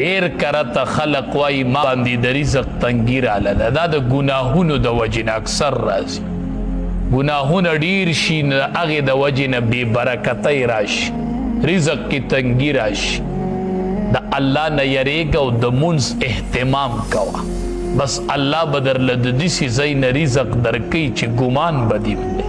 ډیر کرته خلق وای ما باندې د رزق تنګي راله دا د ګناهونو د وجې نه اکثر راځي ګناهونه ډیر شي نو هغې د وجې نه بې برکتۍ راشي رزق کې تنګي راشي د الله نه یریږه او د مونځ اهتمام کوه بس الله به درله د داسې ځای نه رزق درکوي چې ګمان به دې وکړي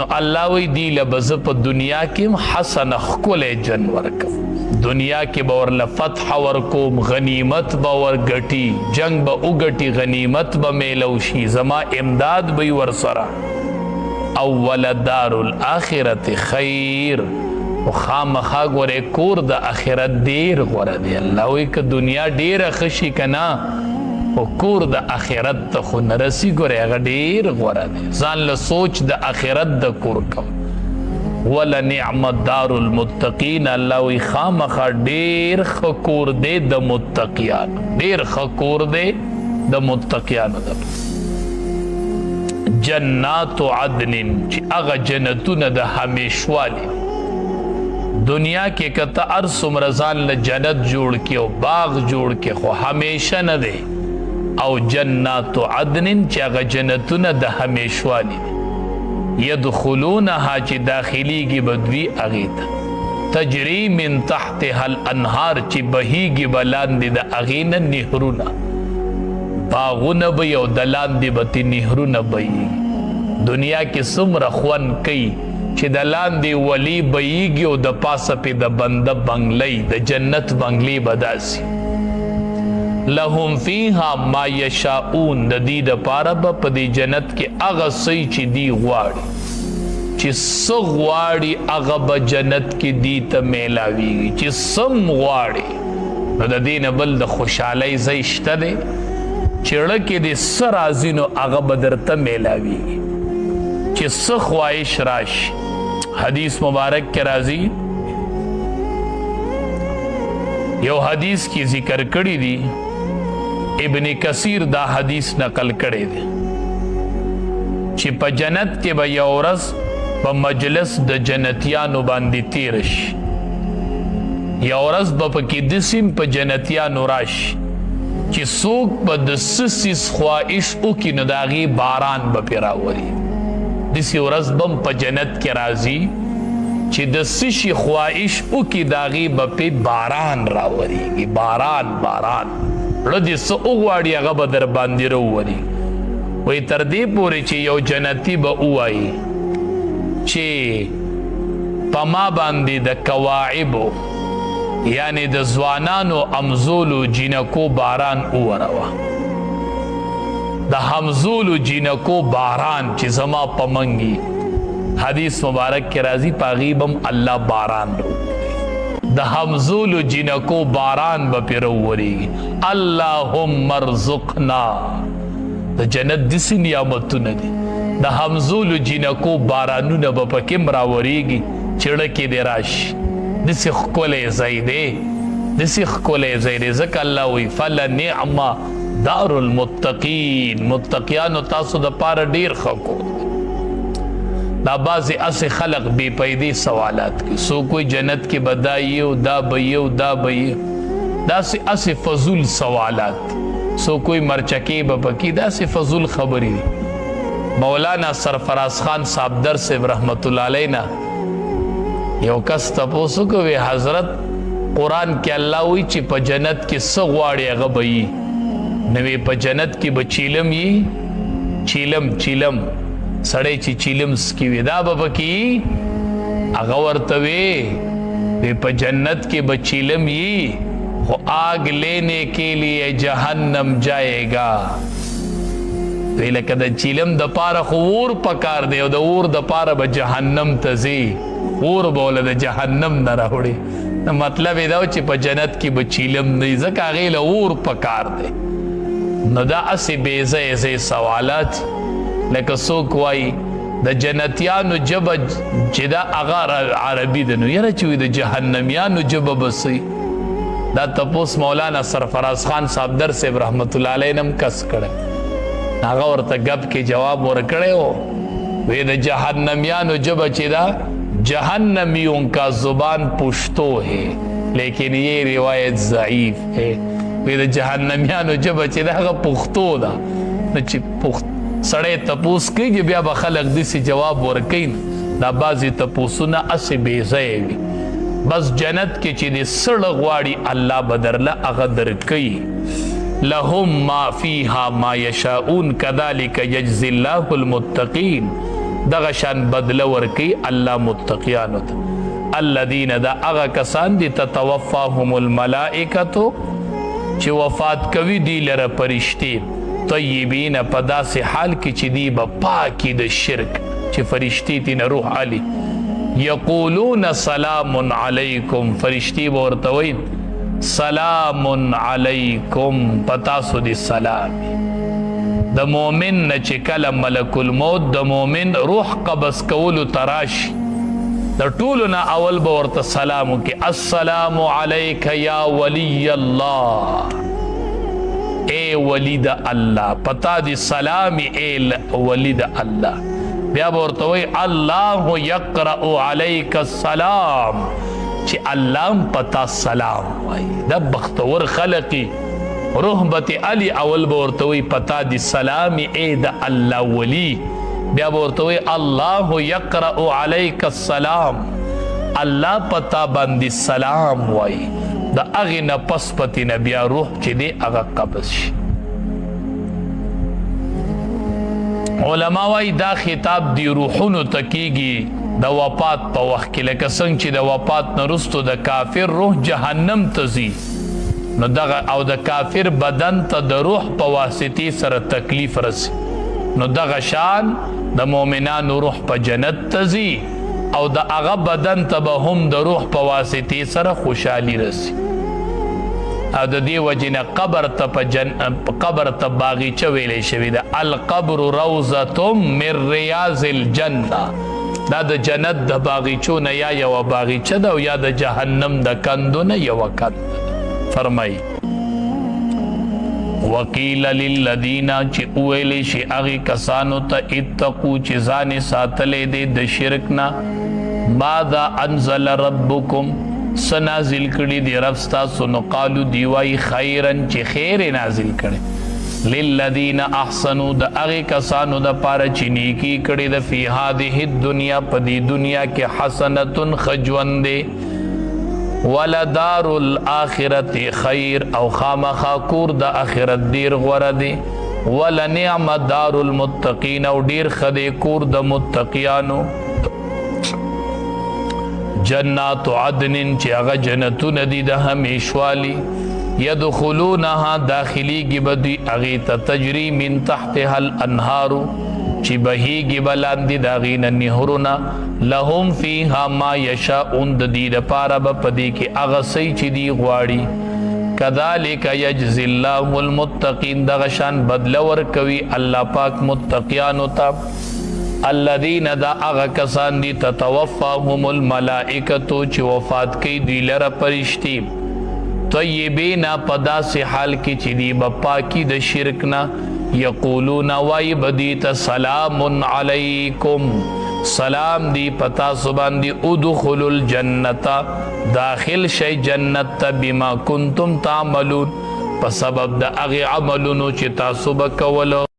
نو الله وی دی لبزه په دنیا کې حسن ښکلی جن ورکم دنیا کې به ورله فتح ورکوم غنیمت به ورګټي جنگ به وګټي غنیمت به میلو شي زما امداد به ورسره او ولدار الاخرت خیر و خامخا ګورې کور د آخرت ډیر غوره دی الله وی که دنیا ډیره ښه شي که نه او کور د آخرت ته خو نه رسي ګورې هغه ډیر غوره دی ځان له سوچ د آخرت د کور کوم ولنعم دار المتقین الله وی خامخا ډیر ښه کور دی د متقیانو ډیر ښه کور دی د متقیانو د جنات عدن چې هغه جنتونه د همیشوالي دنیا کې کته هر څومره ځان له جنت جوړ کړي او باغ جوړ کړي خو همیشه نه دی او جنات عدن چې هغه جنتونه د همیشوالي دي یدخلونها چې داخلیږي به دوی هغې ته تجري من تحتها الانهار چې بهیږي به لاندې د هغې نه نهرونه باغونه به یو د لاندې به تې نهرونه بهیږي دنیا کې څومره خوند کوي چې د لاندې ولی بهیږي او د پاسه پې د بنده بنګلۍ د جنت بنګلې به داسې لهم فیها ما یشاؤون د دې دپاره به په دې جنت کې هغه څه چې دی غواړي چې څه غواړي هغه به جنت کې دی ته میلاویږي چې څه غواړي نو د دې نه بل د خوشحالۍ ځای شته دی چې زړه کې دې څه راځي نو هغه به درته میلاویږي چې څه خواهش راشي حدیث مبارک کې راځي یو حدیث کی ذکر کړی دی ابن کثیر دا حدیث نقل کړی دی چې په جنت کې به یو ورځ په مجلس د جنتیانو باندې تیر شي یو ورځ به پکې دسیم په جنتیانو راشي چې څوک به د څه څیز خواهش وکړي نو د هغې باران به پرې راولي داسې ورځ به هم په جنت کې راځي چې د څه شي خواهش وکړي د هغې به پرې باران راولېږي باران زړه دې څه وغواړي هغه به در باندې راولي وایي تر دې پورې چې یو جنتي به ووایي چې په ما باندې د کواعبو یعنی د ځوانانو امزولو جینکو باران ووروه د همزولو جینکو باران چې زما په منګي حدیث مبارک کې راځي په هغې به هم الله باران راوړي د همزولو جینکو باران به پرې راوورېږي اللهم ارزقنا د جنت داسې نعمتونه دي د همزولو جینکو بارانونه به پکې هم راورېږي چې زړه کې دې راشي داسې ښکلی ځای دی داسې ښکلی ځای دی ځکه الله وایي فلنعم دار المتقین متقیانو تاسو دپاره ډېر ښه کور دا بعضې اسې خلق بې پیدې سوالات کوي څوک وایي جنت کې به دا یو دا به یو دا به یو داسې اسې فضول سوالات څوک وایي مرچکې به پکې داسې فضول خبرې دي مولانا سرفراز خان صاحبدر صاحب رحمت الله علینا یو کس تپوس وکړ وی حضرت قرآن کې الله وایي چې په جنت کې څه غواړي هغه به یي نو وی په جنت کې به چیلم یي چیلم سړی چې چیلم سکي وي دا به پکې هغه ورته وی په جنت کې به چیلم یي خو آگ لینے کے لیے جہنم جائے گا وی لکه د چیلم د پاره خو اور پکار دی او د اور د پاره به جهنم ته ځي اور به له د جهنم نه راوړي نو مطلب یې دا چې په جنت کې به چیلم نه وي ځکه هغې له اور پکار دی نو دا هسې بې ځایه سوالات لکه څوک وایي د جنتیانو ژبه چې دا هغه عربي ده نو یاره چې وي د جهنمیانو ژبه به څه دا تپوس مولانا سرفراز خان صاحبدر صاحب رحمت الله علیه هم کس کړی هغه ورته ګپ کې جواب ورکړی و وی د جهنمیانو ژبه چې دا جهنمیوں کا زبان پشتو ہے لیکن یہ روایت ضعیف ہے. وی د جهنميانو جبه چې دغه پښتو ده نو چې سړی تپوس کېږي بیا به خلک داسې جواب ورکوي دا بعضې تپوسونه هسې بې ځایه وي. بس جنت کې چې د سړه غواړي الله به درله هغه درکوي. لهم ما فیها ما یشاؤون کذلک یجزی الله المتقین. دغه شان بدله ورکوي الله متقیانو ته. الذین دا هغه کسان دي تتوفاهم الملائکتو چې وفات کوي دی لره فرشتې طیبین په داسې حال کې چې دی به پاکي د شرک چې فرشتې تېنه روح علي. یقولون سلام علیکم فرشتې به ورته وایي سلام علیکم په تاسو دې سلام. د مؤمن نه چې کله ملک الموت د مؤمن روح قبض کولو تراشي د ټولو نه اول به ورته سلام وکړي السلام علیک یا ولی الله اے ولی د الله پتا دی سلامی اے ولی د الله. بیا به ورته وایي الله یقرأ علیک السلام چې الله پتا سلام وایي. د بختور خلقی رحمت علی اول به ورته وایي پتا دی سلامی اے د الله ولی. بیا به ورته وایي الله یقرأ علیک السلام الله پتا باندې سلام وایي. د هغې نه پس پتې نه بیا روح چې دی هغه قبض شي. علما وایي دا خطاب دی روحونو ته کېږي د وفات په وخت کې لکه څنګه چې د وفات نه وروستو د کافر روح جهنم ته ځي نو دغه او د کافر بدن ته د روح په واسطې سره تکلیف رسي نو دغه شان د مؤمنانو روح په جنت ته ځي او د هغه بدن ته به هم د روح په واسطې سره خوشحالي رسي. او د دې وجې نه قبر ته باغیچه ویلی شوې ده القبر روضة من ریاض الجنه. دا د جنت د باغیچو نه یا یوه باغیچه ده او یا د جهنم د کندو نه یوه کند ده. فرمایي وقیل للذین چې اویلی شي هغې کسانو ته اتقو چې ځانې ساتلی دی د شرک نه ماذا انزل ربکم څه نازل کړي دی رب ستاسو نو قالو دی وایي خیرا چې خیر یې نازل کړی للذین احسنوا د هغې کسانو دپاره چې نیکي کړې ده فی هذه الدنیا په دې دنیا کې حسنتن ښه ژوند دی ولدار الاخرت خیر او خامخا کور د اخرت ډیر غوره دی ولنعم دار المتقین او ډیر ښه دی کور د متقیانو. جنات عدن چې هغه جنتونه دي د همیشوالي یدخلونها داخلیږي به دوی هغې ته تجري من تحتها الانهار چې بهیږي به لاندې د هغې نه نهرونه لهم فیها ما یشاؤون د دې دپاره به په دې کې هغه څه چې دي غواړي کذلک یجزی الله المتقین دغه شان بدله ورکوي الله پاک متقیانو ته. الذین دا هغه کسان دي تتوفاهم الملائکتو چې وفات کوي دوی لره فرشتې طیبین په داسې حال کې چې دی به پاکي د شرک نه یقولون وای بدی ته سلام علیکم سلام دی پتا سبحان دی ادخلوا الجنت داخل شي جنت ته بما کنتم تعملون په سبب د هغه عملونو چې تاسو به کولو